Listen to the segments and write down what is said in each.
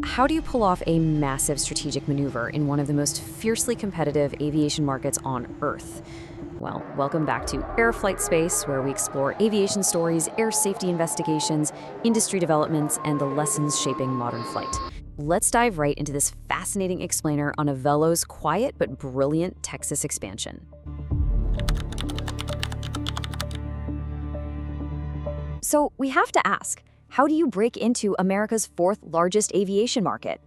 How do you pull off a massive strategic maneuver in one of the most fiercely competitive aviation markets on Earth? Well, welcome back to Air Flight Space, where we explore aviation stories, air safety investigations, industry developments, and the lessons shaping modern flight. Let's dive right into this fascinating explainer on Avelo's quiet but brilliant Texas expansion. So we have to ask, how do you break into America's fourth largest aviation market?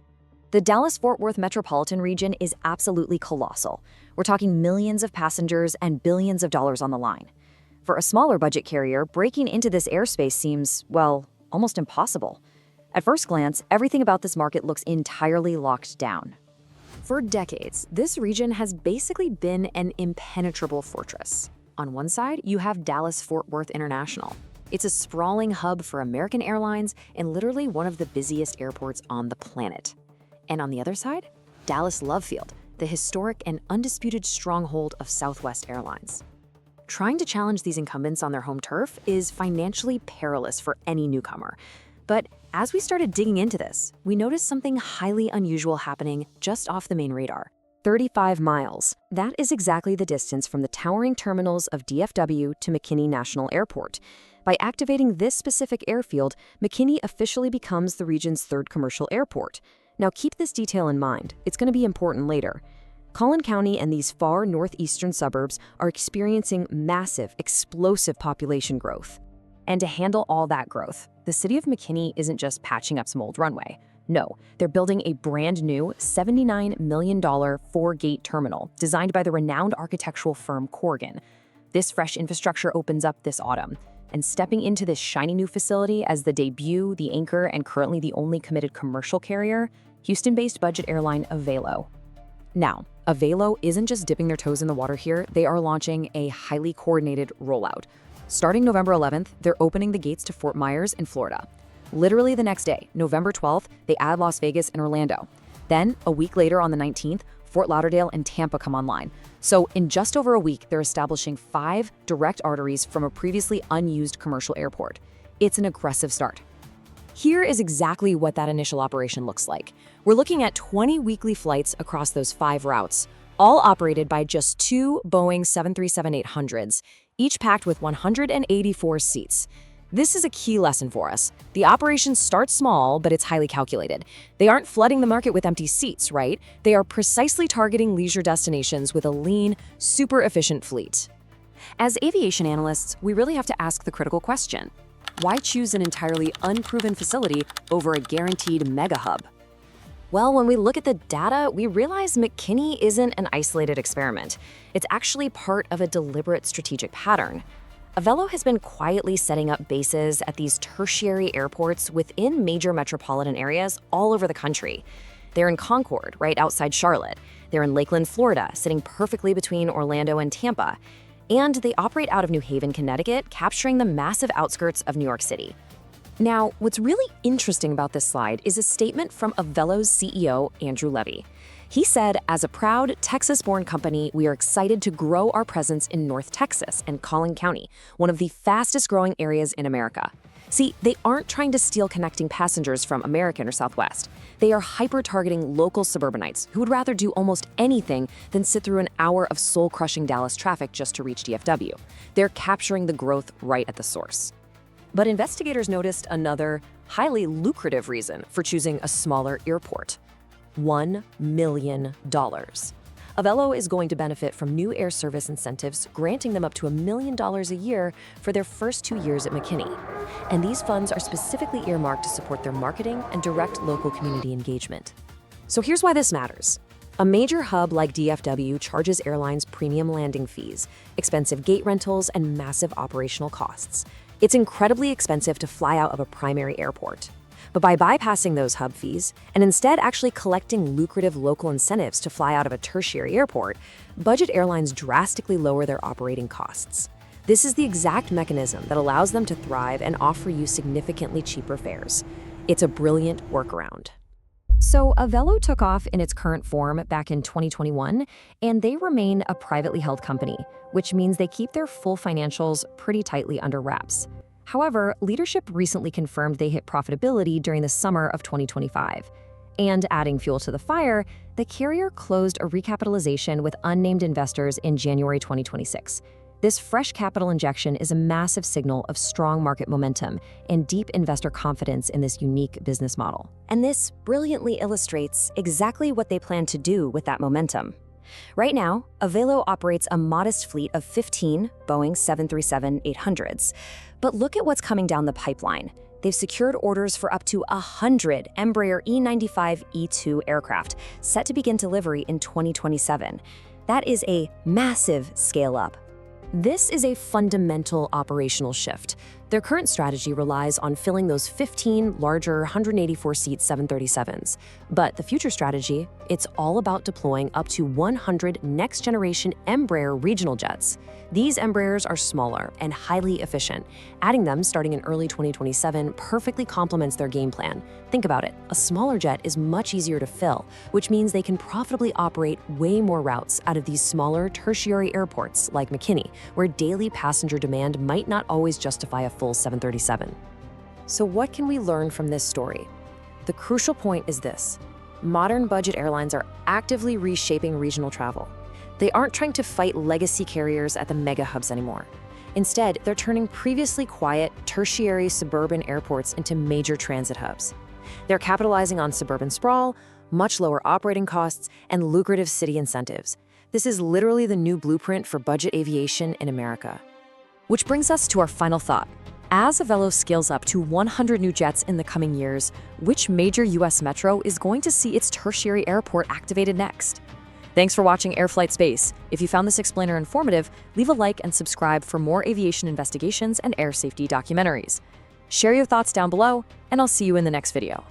The Dallas-Fort Worth metropolitan region is absolutely colossal. We're talking millions of passengers and billions of dollars on the line. For a smaller budget carrier, breaking into this airspace seems, well, almost impossible. At first glance, everything about this market looks entirely locked down. For decades, this region has basically been an impenetrable fortress. On one side, you have Dallas-Fort Worth International. It's a sprawling hub for American Airlines and literally one of the busiest airports on the planet. And on the other side, Dallas Love Field, the historic and undisputed stronghold of Southwest Airlines. Trying to challenge these incumbents on their home turf is financially perilous for any newcomer. But as we started digging into this, we noticed something highly unusual happening just off the main radar. 35 miles. That is exactly the distance from the towering terminals of DFW to McKinney National Airport. By activating this specific airfield, McKinney officially becomes the region's third commercial airport. Now keep this detail in mind, it's going to be important later. Collin County and these far northeastern suburbs are experiencing massive, explosive population growth. And to handle all that growth, the city of McKinney isn't just patching up some old runway. No, they're building a brand new $79 million four-gate terminal designed by the renowned architectural firm Corgan. This fresh infrastructure opens up this autumn. And stepping into this shiny new facility as the debut, the anchor, and currently the only committed commercial carrier, Houston-based budget airline Avelo. Now, Avelo isn't just dipping their toes in the water here, they are launching a highly coordinated rollout. Starting November 11th, they're opening the gates to Fort Myers in Florida. Literally the next day, November 12th, they add Las Vegas and Orlando. Then, a week later on the 19th, Fort Lauderdale and Tampa come online. So in just over a week, they're establishing 5 direct arteries from a previously unused commercial airport. It's an aggressive start. Here is exactly what that initial operation looks like. We're looking at 20 weekly flights across those 5 routes, all operated by just 2 Boeing 737-800s, each packed with 184 seats. This is a key lesson for us. The operation starts small, but it's highly calculated. They aren't flooding the market with empty seats, right? They are precisely targeting leisure destinations with a lean, super efficient fleet. As aviation analysts, we really have to ask the critical question: why choose an entirely unproven facility over a guaranteed mega hub? Well, when we look at the data, we realize McKinney isn't an isolated experiment. It's actually part of a deliberate strategic pattern. Avelo has been quietly setting up bases at these tertiary airports within major metropolitan areas all over the country. They're in Concord, right outside Charlotte. They're in Lakeland, Florida, sitting perfectly between Orlando and Tampa. And they operate out of New Haven, Connecticut, capturing the massive outskirts of New York City. Now, what's really interesting about this slide is a statement from Avelo's CEO, Andrew Levy. He said, as a proud Texas-born company, we are excited to grow our presence in North Texas and Collin County, one of the fastest-growing areas in America. See, they aren't trying to steal connecting passengers from American or Southwest. They are hyper-targeting local suburbanites who would rather do almost anything than sit through an hour of soul-crushing Dallas traffic just to reach DFW. They're capturing the growth right at the source. But investigators noticed another highly lucrative reason for choosing a smaller airport: $1 million. Avelo is going to benefit from new air service incentives, granting them up to $1 million a year for their first 2 years at McKinney. And these funds are specifically earmarked to support their marketing and direct local community engagement. So here's why this matters. A major hub like DFW charges airlines premium landing fees, expensive gate rentals, and massive operational costs. It's incredibly expensive to fly out of a primary airport. But by bypassing those hub fees and instead actually collecting lucrative local incentives to fly out of a tertiary airport, budget airlines drastically lower their operating costs. This is the exact mechanism that allows them to thrive and offer you significantly cheaper fares. It's a brilliant workaround. So Avelo took off in its current form back in 2021, and they remain a privately held company, which means they keep their full financials pretty tightly under wraps. However, leadership recently confirmed they hit profitability during the summer of 2025. And adding fuel to the fire, the carrier closed a recapitalization with unnamed investors in January 2026. This fresh capital injection is a massive signal of strong market momentum and deep investor confidence in this unique business model. And this brilliantly illustrates exactly what they plan to do with that momentum. Right now, Avelo operates a modest fleet of 15 Boeing 737-800s. But look at what's coming down the pipeline. They've secured orders for up to 100 Embraer E95-E2 aircraft, set to begin delivery in 2027. That is a massive scale-up. This is a fundamental operational shift. Their current strategy relies on filling those 15 larger 184-seat 737s. But the future strategy, it's all about deploying up to 100 next-generation Embraer regional jets. These Embraers are smaller and highly efficient. Adding them starting in early 2027 perfectly complements their game plan. Think about it. A smaller jet is much easier to fill, which means they can profitably operate way more routes out of these smaller tertiary airports like McKinney, where daily passenger demand might not always justify a full 737. So what can we learn from this story? The crucial point is this: modern budget airlines are actively reshaping regional travel. They aren't trying to fight legacy carriers at the mega hubs anymore. Instead, they're turning previously quiet, tertiary suburban airports into major transit hubs. They're capitalizing on suburban sprawl, much lower operating costs, and lucrative city incentives. This is literally the new blueprint for budget aviation in America. Which brings us to our final thought. As Avelo scales up to 100 new jets in the coming years, which major US metro is going to see its tertiary airport activated next? Thanks for watching Airflight Space. If you found this explainer informative, leave a like and subscribe for more aviation investigations and air safety documentaries. Share your thoughts down below, and I'll see you in the next video.